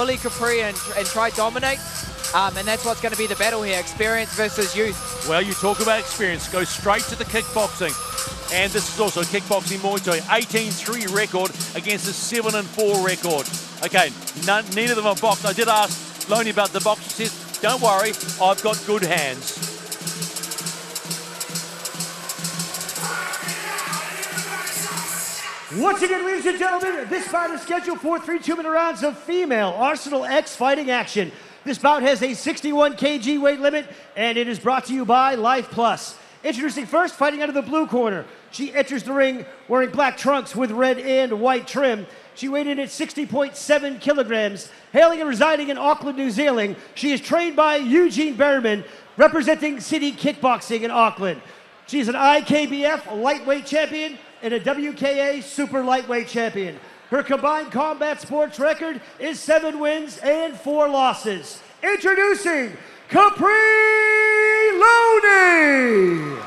bully Capri and try dominate. And that's what's going to be the battle here, experience versus youth. Well, you talk about experience, go straight to the kickboxing. And this is also kickboxing Muay Thai, 18-3 record against a 7-4 record. Okay, neither of them have boxed. I did ask Loni about the box. She says, don't worry, I've got good hands. Once again, ladies and gentlemen, this bout is scheduled for 3 2-minute rounds of female Arsenal X fighting action. This bout has a 61 kg weight limit, and it is brought to you by Life Plus. Introducing first, fighting out of the blue corner. She enters the ring wearing black trunks with red and white trim. She weighed in at 60.7 kilograms. Hailing and residing in Auckland, New Zealand, she is trained by Eugene Berriman, representing City Kickboxing in Auckland. She is an IKBF lightweight champion and a WKA super lightweight champion. Her combined combat sports record is 7 wins and 4 losses. Introducing Capri Loni!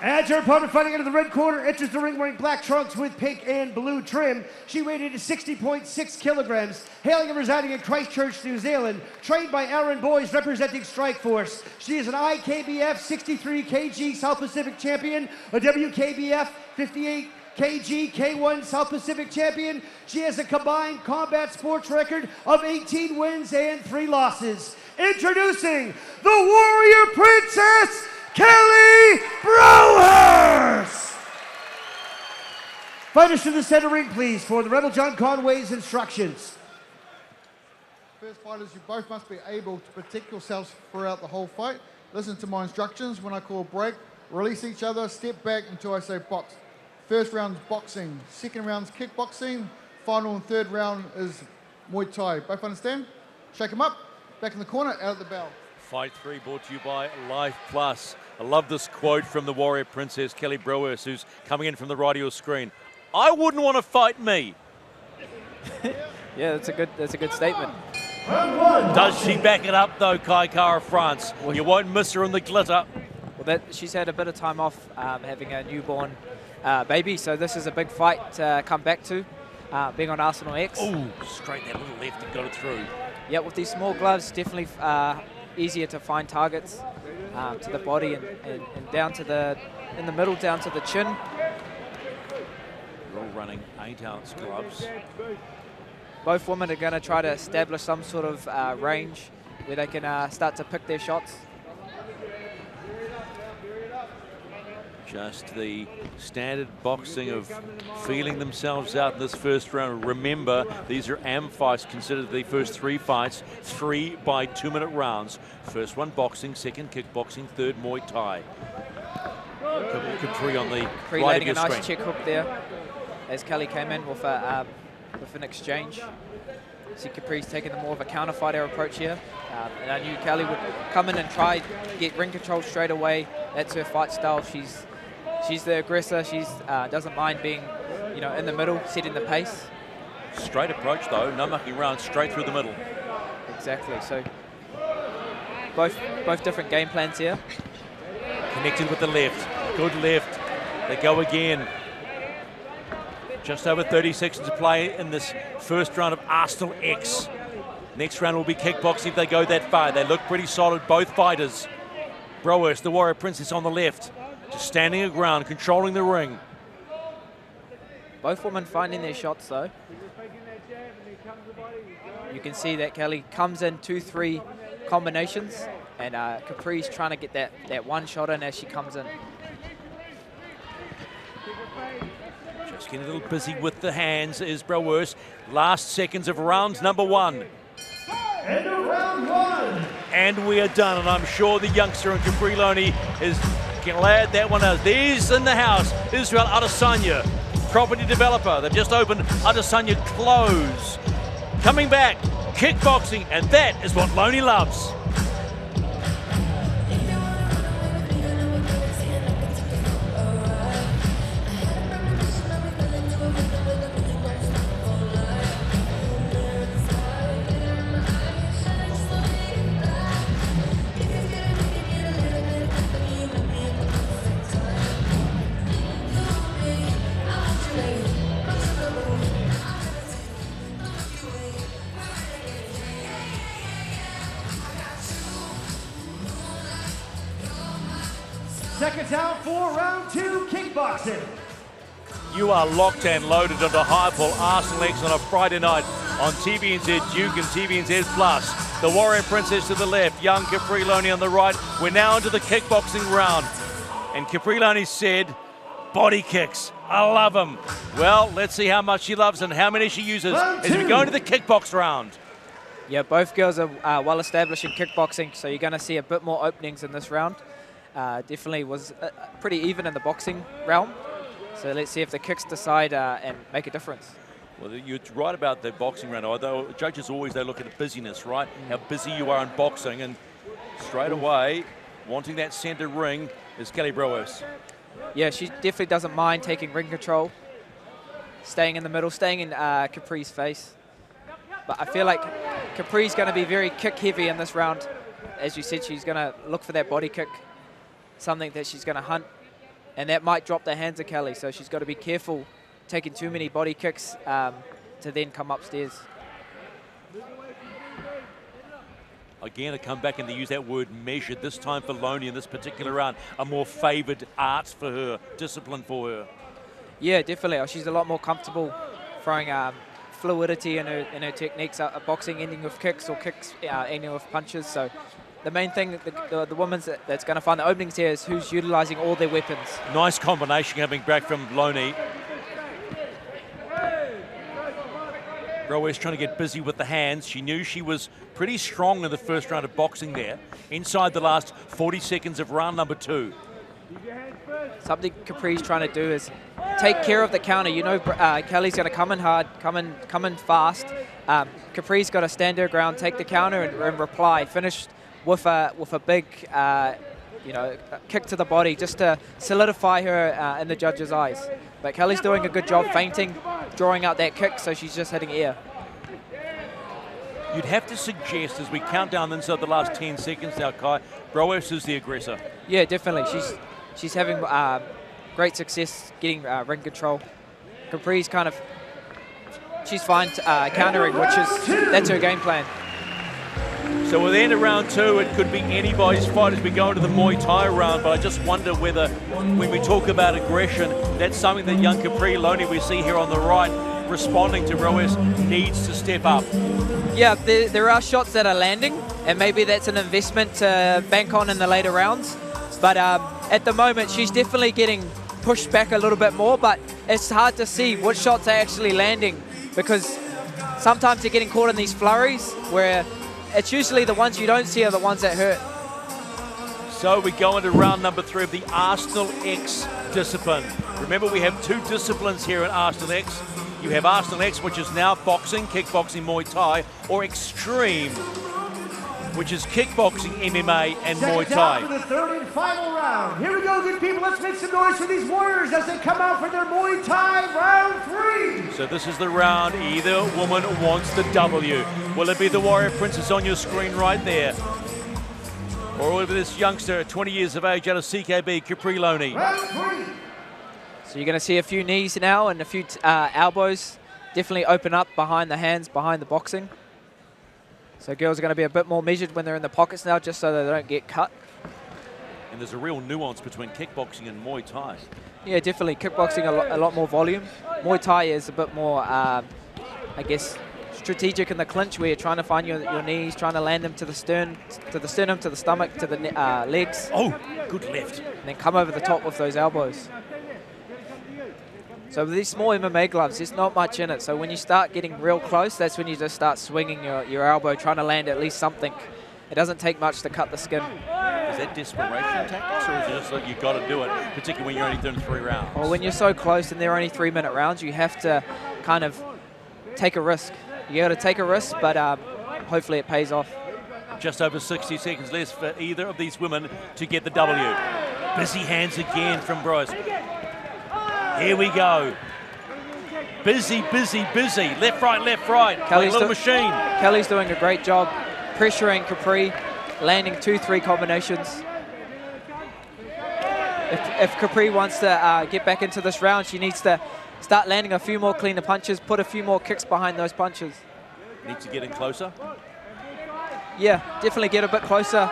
And her opponent fighting out of the red corner enters the ring wearing black trunks with pink and blue trim. She weighed in at 60.6 kilograms, hailing and residing in Christchurch, New Zealand, trained by Aaron Boys representing Strikeforce. She is an IKBF 63 kg South Pacific champion, a WKBF 58 kg K1 South Pacific champion. She has a combined combat sports record of 18 wins and 3 losses. Introducing the Warrior Princess, Kelly Broerse! Fighters to the center ring, please, for the Rebel John Conway's instructions. First fighters, you both must be able to protect yourselves throughout the whole fight. Listen to my instructions. When I call break, release each other, step back until I say box. First round's boxing, second round's kickboxing, final and third round is Muay Thai. Both understand? Shake them up, back in the corner, out at the bell. Fight 3 brought to you by Life Plus. I love this quote from the Warrior Princess, Kelly Broerse, who's coming in from the right of your screen. I wouldn't want to fight me. Yeah, that's a good statement. Does she back it up though, Kai Kara France? You won't miss her in the glitter. Well, she's had a bit of time off having a newborn baby, so this is a big fight to come back to, being on Arsenal X. Oh, straight that little left and got it through. Yeah, with these small gloves, definitely easier to find targets to the body and down to in the middle, down to the chin. We're all running 8-ounce gloves. Both women are going to try to establish some sort of range where they can start to pick their shots. Just the standard boxing of feeling themselves out in this first round. Remember, these are AM fights, considered the first 3 fights, 3 by 2-minute rounds. First one boxing, second kickboxing, third Muay Thai. Capri on the Capri right landing of a your nice screen. check hook there as Kelly came in with an exchange. See Capri's taking the more of a counter fighter approach here. And I knew Kelly would come in and try get ring control straight away. That's her fight style. She's the aggressor. She's doesn't mind being, in the middle, setting the pace. Straight approach though, no mucking around, straight through the middle. Exactly. So both different game plans here. Connected with the left, good left. They go again. Just over 30 seconds to play in this first round of Arsenal X. Next round will be kickboxing if they go that far. They look pretty solid, both fighters. Broerse, the Warrior Princess on the left. Just standing her ground, controlling the ring. Both women finding their shots though. You can see that Kelly comes in 2-3 combinations, and Capri's trying to get that one shot in as she comes in. Just getting a little busy with the hands is Broerse. Last seconds of round number 1. End of round 1. And we are done, and I'm sure the youngster in Capri Loni is glad that one out. There's in the house, Israel Adesanya, property developer. They've just opened Adesanya Close. Coming back, kickboxing, and that is what Loni loves. seconds out for round 2 kickboxing. You are locked and loaded onto High Pull Arsenal X on a Friday night on TVNZ Duke and TVNZ Plus. The Warrior Princess to the left, young Capri Loni on the right. We're now into the kickboxing round. And Capri Loni said, body kicks, I love them. Well, let's see how much she loves and how many she uses as we go into the kickbox round. Yeah, both girls are well established in kickboxing, so you're going to see a bit more openings in this round. Definitely was pretty even in the boxing realm. So let's see if the kicks decide and make a difference. Well, you're right about the boxing round. Although judges always, they look at the busyness, right? How busy you are in boxing. And straight away, wanting that center ring is Kelly Broerse. Yeah, she definitely doesn't mind taking ring control, staying in the middle, staying in Capri's face. But I feel like Capri's going to be very kick heavy in this round. As you said, she's going to look for that body kick, something that she's going to hunt. And that might drop the hands of Kelly, so she's got to be careful taking too many body kicks to then come upstairs. Again, to come back and to use that word measured, this time for Loni in this particular round, a more favoured art for her, discipline for her. Yeah, definitely. She's a lot more comfortable throwing fluidity in her techniques, boxing ending with kicks or kicks ending with punches. So the main thing, the woman that's going to find the openings here is who's utilising all their weapons. Nice combination coming back from Loni. Broerse trying to get busy with the hands. She knew she was pretty strong in the first round of boxing there, inside the last 40 seconds of round number 2. Something Capri's trying to do is take care of the counter. You know Kelly's going to come in hard, come in fast. Capri's got to stand her ground, take the counter and reply. Finish with a big kick to the body just to solidify her in the judge's eyes. But Kelly's doing a good job feinting, drawing out that kick, so she's just hitting air. You'd have to suggest, as we count down inside the last 10 seconds now, Kai, Broerse is the aggressor. Yeah, definitely. She's having great success getting ring control. Capri's she's fine countering, that's her game plan. So with the end of round 2, it could be anybody's fight as we go into the Muay Thai round, but I just wonder whether, when we talk about aggression, that's something that young Capri Loni we see here on the right, responding to Broerse, needs to step up. Yeah, there are shots that are landing, and maybe that's an investment to bank on in the later rounds. But at the moment, she's definitely getting pushed back a little bit more, but it's hard to see what shots are actually landing because sometimes they're getting caught in these flurries where it's usually the ones you don't see are the ones that hurt. So we go into round number 3 of the Arsenal X discipline. Remember, we have 2 disciplines here in Arsenal X. You have Arsenal X, which is now boxing, kickboxing, Muay Thai, or Extreme, which is kickboxing, MMA, and Muay Thai. For the third and final round. Here we go, good people. Let's make some noise for these warriors as they come out for their Muay Thai round 3. So this is the round either woman wants the W. Will it be the Warrior Princess on your screen right there? Or will it be this youngster, 20 years of age, out of CKB, Capri Loni? Round 3. So you're going to see a few knees now and a few elbows. Definitely open up behind the hands, behind the boxing. So girls are going to be a bit more measured when they're in the pockets now, just so they don't get cut. And there's a real nuance between kickboxing and Muay Thai. Yeah, definitely. Kickboxing a lot more volume. Muay Thai is a bit more, I guess, strategic in the clinch, where you're trying to find your knees, trying to land them to the sternum, to the stomach, to the legs. Oh, good left. And then come over the top with those elbows. So with these small MMA gloves, there's not much in it. So when you start getting real close, that's when you just start swinging your elbow, trying to land at least something. It doesn't take much to cut the skin. Is that desperation tactics, or is it just like you've got to do it, particularly when you're only doing 3 rounds? Well, when you're so close and they're only 3-minute rounds, you have to kind of take a risk. You got to take a risk, but hopefully it pays off. Just over 60 seconds left for either of these women to get the W. Busy hands again from Broerse. Here we go. Busy, busy, busy. Left, right, left, right. Kelly's like a little machine. Kelly's doing a great job pressuring Capri, landing 2-3 combinations. If Capri wants to get back into this round, she needs to start landing a few more cleaner punches, put a few more kicks behind those punches. Needs to get in closer? Yeah, definitely get a bit closer.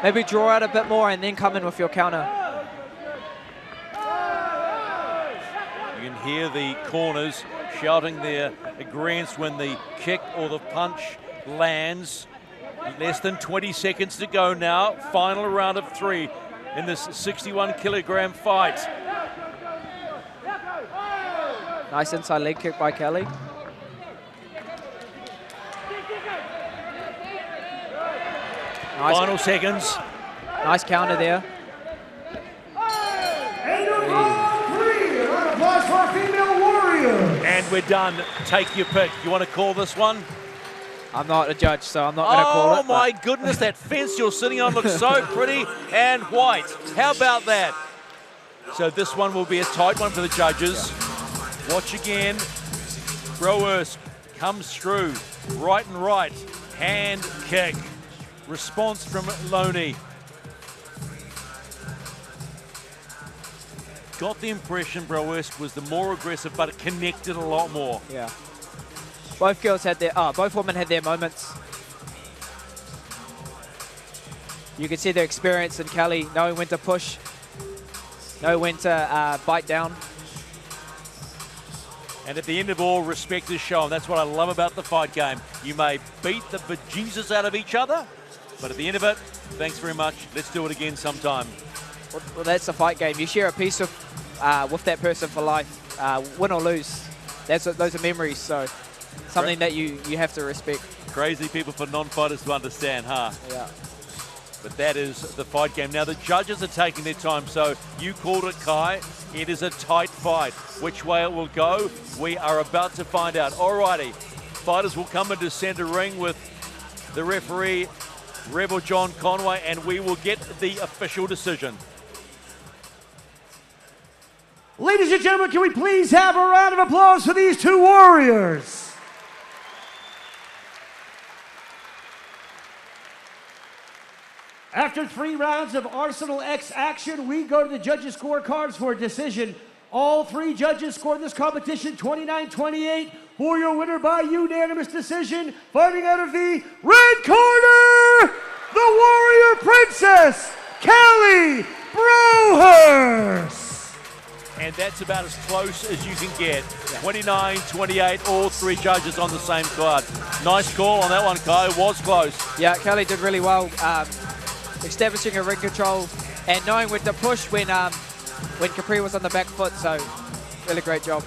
maybe draw out a bit more and then come in with your counter. You can hear the corners shouting their agreements when the kick or the punch lands. Less than 20 seconds to go now. Final round of 3 in this 61-kilogram fight. Nice inside leg kick by Kelly. Nice. Final seconds. Nice counter there. Applause for our female warriors. And we're done. Take your pick. You want to call this one? I'm not a judge, so I'm not going to call it. Oh my goodness, that fence you're sitting on looks so pretty and white. How about that? So this one will be a tight one for the judges. Yeah. Watch again. Broerse comes through. Right and right. Hand kick. Response from Loni. Got the impression Broerse was the more aggressive, but it connected a lot more. Yeah. Both girls had their, both women had their moments. You can see their experience in Kelly, knowing when to push, knowing when to bite down. And at the end of all, respect is shown. That's what I love about the fight game. You may beat the bejesus out of each other, but at the end of it, thanks very much. Let's do it again sometime. Well, that's the fight game. You share a piece of with that person for life, win or lose. Those are memories. So something that you have to respect. Crazy people for non-fighters to understand, huh? Yeah. But that is the fight game. Now the judges are taking their time, so you called it, Kai. It is a tight fight. Which way it will go, we are about to find out. Alrighty, fighters will come into center ring with the referee, Rebel John Conway, and we will get the official decision. Ladies and gentlemen, can we please have a round of applause for these two warriors? After 3 rounds of Arsenal X action, we go to the judges' scorecards for a decision. All 3 judges scored this competition 29-28 for your winner by unanimous decision. Fighting out of the red corner, the Warrior Princess, Kelly Broerse. And that's about as close as you can get. 29-28, all 3 judges on the same card. Nice call on that one, Kai. It was close. Yeah, Kelly did really well, establishing a ring control and knowing when to push when Capri was on the back foot. So, really great job.